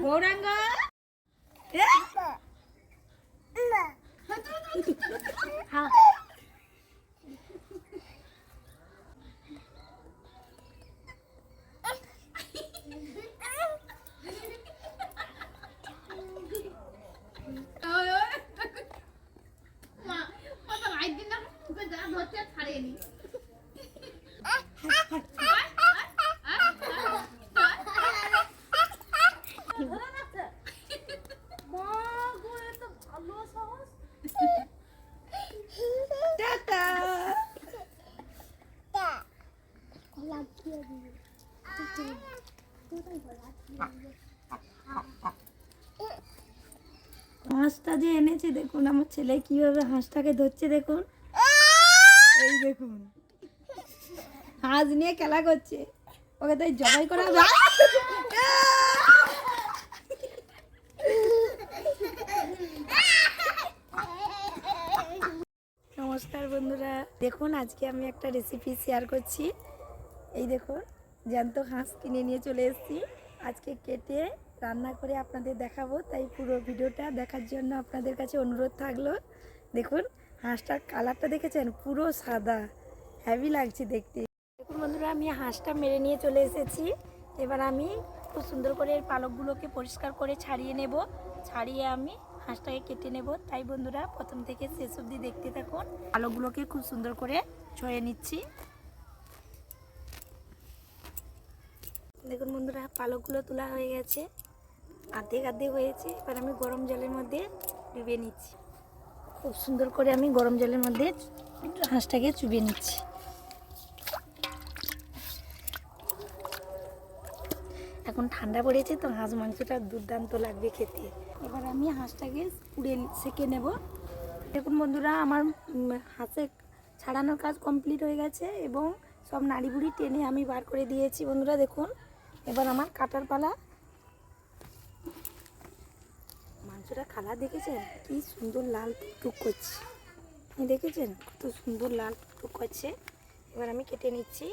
গৌরাঙ্গ হাঁসটা যে এনেছে দেখুন, আমার ছেলে কিভাবে হাঁসটাকে ধরছে দেখুন। এই দেখুন হাঁস নিয়ে খেলা করছে, ওকে তাই জবাই করা হবে। নমস্কার বন্ধুরা, দেখুন আজকে আমি একটা রেসিপি শেয়ার করছি। এই দেখুন জ্যান্ত হাঁস কিনে নিয়ে চলে এসেছি, আজকে কেটে রান্না করে আপনাদের দেখাবো। তাই পুরো ভিডিওটা দেখার জন্য আপনাদের কাছে অনুরোধ থাকলো। দেখুন হাঁসটার কালারটা দেখেছেন, পুরো সাদা, হেভি লাগছে দেখতে। দেখুন বন্ধুরা, আমি হাঁসটা মেরে নিয়ে চলে এসেছি। এবার আমি খুব সুন্দর করে এর পালকগুলোকে পরিষ্কার করে ছাড়িয়ে নেব। ছাড়িয়ে আমি হাঁসটাকে কেটে নেব। তাই বন্ধুরা প্রথম থেকে শেষ অবধি দেখতে থাকুন। পালকগুলোকে খুব সুন্দর করে ছুঁয়ে নিচ্ছি। দেখুন বন্ধুরা, পালকগুলো তোলা হয়ে গেছে, আর্ধেক হয়েছে। এবার আমি গরম জলের মধ্যে ডুবিয়ে নিচ্ছি। খুব সুন্দর করে আমি গরম জলের মধ্যে হাঁসটাকে চুবিয়ে নিচ্ছি। এখন ঠান্ডা পড়েছে তো হাঁস মাংসটা দুর্দান্ত লাগবে খেতে। এবার আমি হাঁসটাকে পুড়ে সেঁকে নেব। দেখুন বন্ধুরা, আমার হাঁসের ছাড়ানোর কাজ কমপ্লিট হয়ে গেছে এবং সব নাড়ি বুড়ি টেনে আমি বার করে দিয়েছি। বন্ধুরা দেখুন, এবার আমার কাটার পালা। মাংসটা কালার দেখেছেন, কি সুন্দর লাল টুকটুক করছে, দেখেছেন কত সুন্দর লাল টুকটুক করছে। এবার আমি কেটে নিচ্ছি।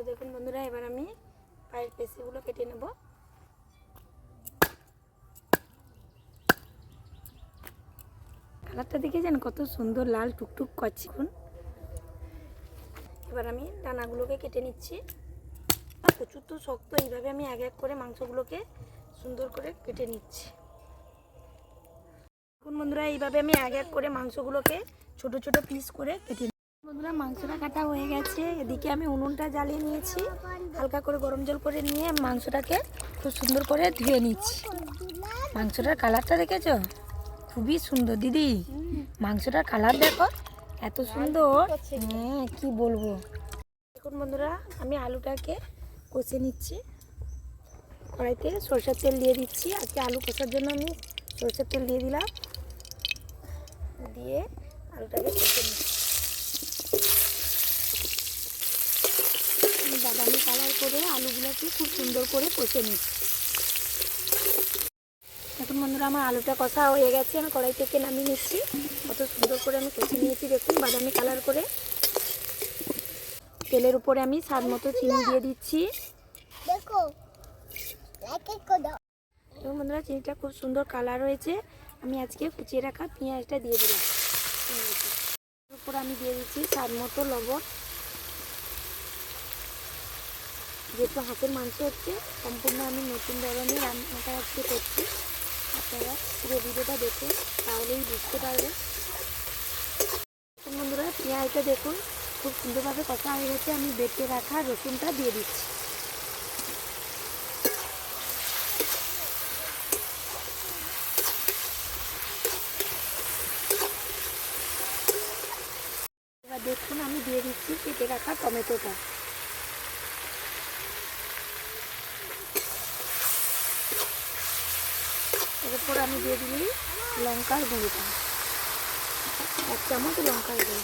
দেখুন বন্ধুরা, এবার আমি পায়ের পেশিগুলো কেটে নেব। কালারটা দেখেছেন কত সুন্দর লাল টুকটুক করছে। এবার আমি ডানাগুলোকে কেটে নিচ্ছি। প্রচুর তো শক্ত, এইভাবে আমি এক এক করে মাংসগুলোকে সুন্দর করে কেটে নিচ্ছি। দেখুন বন্ধুরা, এইভাবে আমি এক এক করে মাংসগুলোকে ছোট ছোট পিস করে কেটে নিচ্ছি। বন্ধুরা, মাংসটা কাটা হয়ে গেছে। এদিকে আমি উনুনটা জ্বালিয়ে নিয়েছি, হালকা করে গরম জল করে নিয়ে মাংসটাকে খুব সুন্দর করে ধুয়ে নিচ্ছি। মাংসটার কালারটা দেখেছো, খুবই সুন্দর দিদি। মাংসটার কালার দেখো এত সুন্দর, হ্যাঁ কি বলবো। দেখুন বন্ধুরা, আমি আলুটাকে কষে নিচ্ছি। কড়াইতে সরষের তেল দিয়ে দিচ্ছি। আজকে আলু কষার জন্য আমি সরষের তেল দিয়ে দিলাম, দিয়ে আলুটাকে কষে নিচ্ছি। বাদামি কালার করে আলুগুলোকে খুব সুন্দর করে কষে নিচ্ছি। এখন বন্ধুরা, আমার আলুটা কষা হয়ে গেছে, আমি কড়াই থেকে নামিয়ে নিচ্ছি। কত সুন্দর করে আমি কষে নিয়েছি দেখুন, বাদামি কালার করে। তেলের উপরে আমি স্বাদ মতো চিনি দিয়ে দিচ্ছি। দেখুন বন্ধুরা, চিনিটা খুব সুন্দর কালার হয়েছে। আমি আজকে কুচিয়ে রাখা পেঁয়াজটা দিয়ে দিলাম। উপর আমি দিয়ে দিচ্ছি স্বাদ মতো লবণ। যেহেতু হাঁসের মাংস হচ্ছে, সম্পূর্ণ আমি নতুন ধরনের রান্নাটা আজকে করছি। আপনারা পুরো ভিডিওটা দেখুন, তাহলেই বুঝতে পারবেন। বন্ধুরা, পেঁয়াজটা দেখুন খুব সুন্দরভাবে কষা হয়ে গেছে। আমি বেটে রাখা রসুনটা দিয়ে দিচ্ছি। এবার দেখুন আমি দিয়ে দিচ্ছি কেটে রাখা টমেটোটা। এরপর আমি দিয়ে দিই লঙ্কার গুঁড়োটা, 1 চামচ লঙ্কার গুঁড়ো।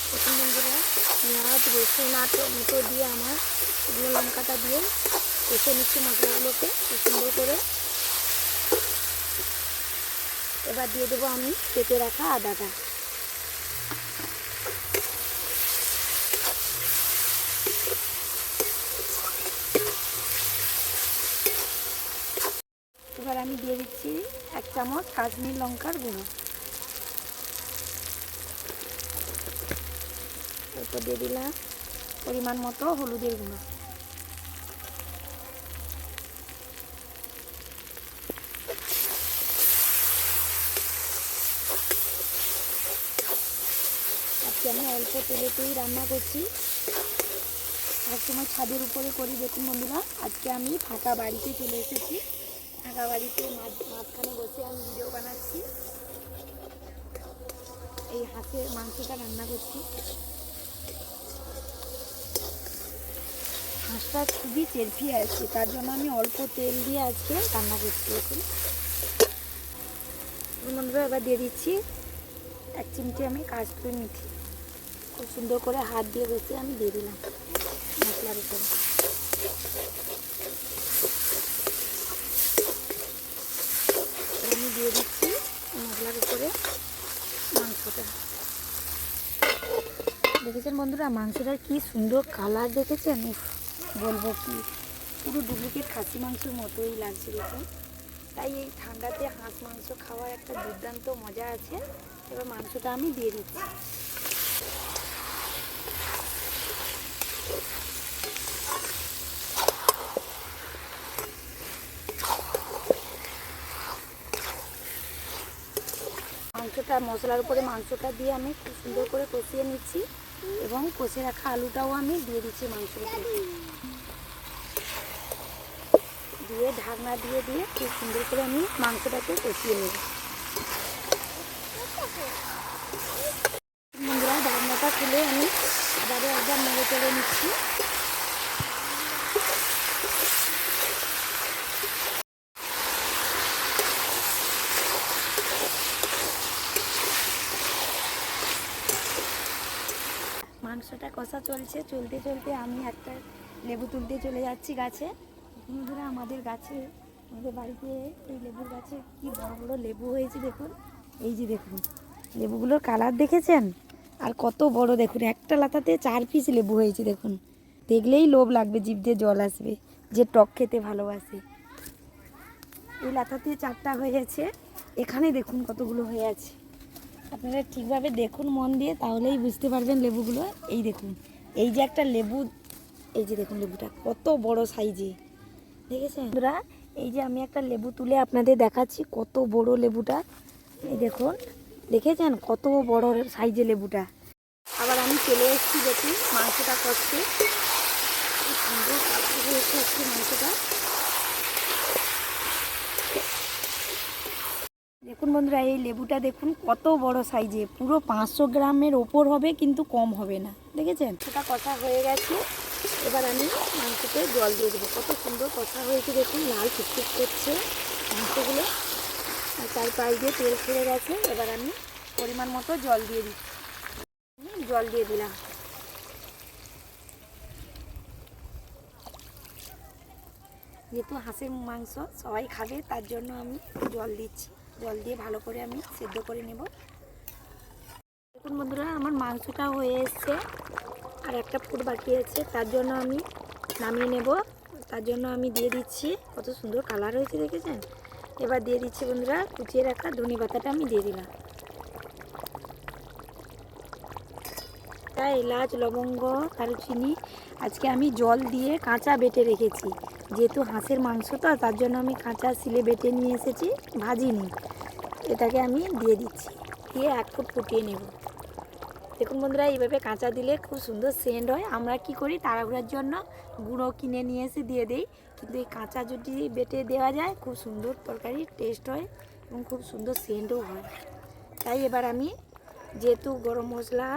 প্রথম বন্ধুরা, পেঁয়াজ রসুন আর টমেটো দিয়ে আমার শুকনো লঙ্কাটা দিয়ে কষে নিচ্ছি মশলাগুলোকে খুব সুন্দর করে। এবার দিয়ে দেবো আমি কেটে রাখা আদাটা। দিয়ে দিচ্ছি 1 চামচ কাশ্মীর লঙ্কার গুঁড়ো। এরপর দিয়ে দিলাম পরিমাণ মতো হলুদের গুঁড়ো। আজকে আমি অল্প তেলেতেই রান্না করছি, সবসময় ছাদের উপরে করি। দেখুন বন্ধুরা, আজকে আমি ফাঁকা বাড়িতে চলে এসেছি। ফাঁকা বাড়িতে মাঝখানে বসে আমি ভিডিও বানাচ্ছি। এই হাঁসের মাংসটা রান্না করছি। হাঁসটা খুবই চেরফিয়ে আছে, তার জন্য আমি অল্প তেল দিয়ে আজকে রান্না করছি। দেখুন বন্ধুরা, এবার দিয়ে দিচ্ছি 1 চিমটি আমি কাশ্মীরি মেথি। খুব সুন্দর করে হাত দিয়ে বসে আমি দিয়ে দিলাম মশলার উপরে। আমি দিয়ে দিচ্ছি মশলার উপরে মাংসটা। দেখেছেন বন্ধুরা, মাংসটার কি সুন্দর কালার দেখেছেন? বলবো কি, পুরো ডুপ্লিকেট খাসি মাংসের মতোই লাগছে দেখুন। তাই এই ঠান্ডাতে হাঁস মাংস খাওয়ার একটা দুর্দান্ত মজা আছে। এবার মাংসটা আমি দিয়ে দিচ্ছি। মাংসটা মশলার উপরে মাংসটা দিয়ে আমি খুব সুন্দর করে কষিয়ে নিচ্ছি এবং কষে রাখা আলুটাও আমি দিয়ে দিচ্ছি মাংসের উপরে। দিয়ে ঢাকনা দিয়ে খুব সুন্দর করে আমি মাংসটাকে কষিয়ে নেব। বন্ধুরা, ঢাকনাটা খুলে আমি আবারও একবার নেড়ে চেড়ে নিচ্ছি। মাংসটা কষা চলছে, চলতে চলতে আমি একটা লেবু তুলতে চলে যাচ্ছি গাছে। বন্ধুরা, আমাদের বাড়িতে এই লেবুর গাছে কি বড় বড় লেবু হয়েছে দেখুন। এই যে দেখুন, লেবুগুলোর কালার দেখেছেন? আর কত বড় দেখুন, একটা লাতাতে 4 পিস লেবু হয়েছে দেখুন। দেখলেই লোভ লাগবে, জিভ দিয়ে জল আসবে, যে টক খেতে ভালোবাসে। এই লাতাতে 4টা হয়েছে, এখানে দেখুন কতগুলো হয়ে আছে। আপনারা ঠিকভাবে দেখুন মন দিয়ে, তাহলেই বুঝতে পারবেন লেবুগুলো। এই দেখুন, এই যে একটা লেবু, এই যে দেখুন লেবুটা কত বড় সাইজে, দেখেছেন বন্ধুরা? এই যে আমি একটা লেবু তুলে আপনাদের দেখাচ্ছি, কত বড় লেবুটা। এই দেখুন, দেখেছেন কত বড় সাইজে লেবুটা। আবার আমি চলে এসেছি দেখুন মাংসটা কষতে। খুব সুন্দর কালার হয়েছে আজকে মাংসটা। দেখুন বন্ধুরা, এই লেবুটা দেখুন কত বড় সাইজে, পুরো 500 গ্রামের ওপর হবে, কিন্তু কম হবে না। দেখেছেন? সেটা কষা হয়ে গেছে। এবার আমি মাংসতে জল দিয়ে দেবো। কত সুন্দর কষা হয়েছে দেখুন, লাল টুকটুক করছে মাংসগুলো, আর তার পাশ দিয়ে তেল ছেড়ে গেছে। এবার আমি পরিমাণ মতো জল দিয়ে দিচ্ছি। জল দিয়ে দিলাম। যেহেতু হাঁসের মাংস সবাই খাবে, তার জন্য আমি জল দিচ্ছি। জল দিয়ে ভালো করে আমি সেদ্ধ করে নেব। দেখুন বন্ধুরা, আমার মাংসটা হয়ে এসছে, আর একটা ফুট বাকি আছে, তার জন্য আমি নামিয়ে নেব। তার জন্য আমি দিয়ে দিচ্ছি, কত সুন্দর কালার হয়েছে দেখেছেন? এবার দিয়ে দিচ্ছি বন্ধুরা কুচিয়ে রাখা ধনে পাতাটা আমি দিয়ে দিলাম। তাই এলাচ, লবঙ্গ, দারুচিনি আজকে আমি জল দিয়ে কাঁচা বেটে রেখেছি। যেহেতু হাঁসের মাংস তো, তার জন্য আমি কাঁচা শিলে বেটে নিয়ে এসেছি, ভাজিনি। এটাকে আমি দিয়ে দিচ্ছি, দিয়ে 1 ফুট ফুটিয়ে নেব। দেখুন বন্ধুরা, এইভাবে কাঁচা দিলে খুব সুন্দর সেন্ট হয়। আমরা কি করি, তাড়াহুড়ার জন্য গুঁড়ো কিনে নিয়ে এসে দিয়ে দিই, কিন্তু এই কাঁচা যদি বেটে দেওয়া যায়, খুব সুন্দর তরকারি টেস্ট হয় এবং খুব সুন্দর সেন্টও হয়। তাই এবার আমি যেহেতু গরম মশলা,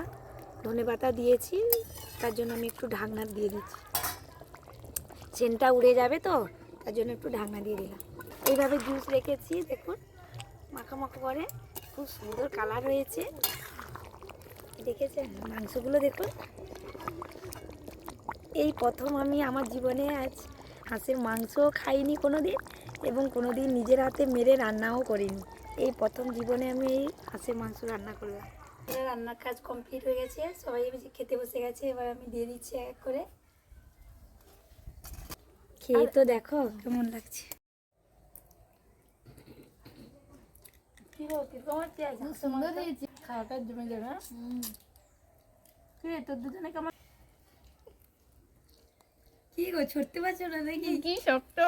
ধনেপাতা দিয়েছি, তার জন্য আমি একটু ঢাকনা দিয়ে দিচ্ছি। সেন্টটা উড়ে যাবে তো, তার জন্য একটু ঢাকনা দিয়ে দিলাম। এইভাবে জুস রেখেছি দেখুন, মাখা মাখা করে খুব সুন্দর কালার হয়েছে। দেখেছেন মাংসগুলো দেখুন। এই প্রথম আমি আমার জীবনে আজ হাঁসের মাংস খাইনি কোনো দিন, এবং কোনো দিন নিজের হাতে মেরে রান্নাও করিনি। এই প্রথম জীবনে আমি এই হাঁসের মাংস রান্না করলাম। রান্নার কাজ কমপ্লিট হয়ে গেছে, সবাই খেতে বসে গেছে। এবার আমি দিয়ে দিচ্ছি এক করে। খেয়ে তো দেখো কেমন লাগছে। কি গো কি তোমার কি আছে সুন্দর হয়েছে। খাওয়াটা জমে যাবে হ্যাঁ? কি রে তোর দুজনে কেমন কি গো ছুটতে পারছো না নাকি কি শক্ত।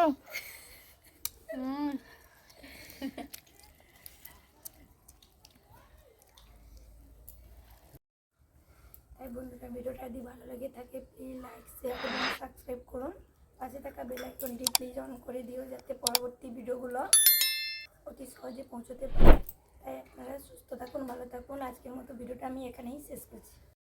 তাই বন্ধুরা ভিডিওটা যদি ভালো লাগে থাকে প্লিজ লাইক শেয়ার এবং সাবস্ক্রাইব করুন, পাশে থাকা বেল আইকনটি প্লিজ অন করে দিও যাতে পরবর্তী ভিডিওগুলো অতি সহজে পৌঁছতে পারে। তাই আপনারা সুস্থ থাকুন, ভালো থাকুন। আজকের মতো ভিডিওটা আমি এখানেই শেষ করছি।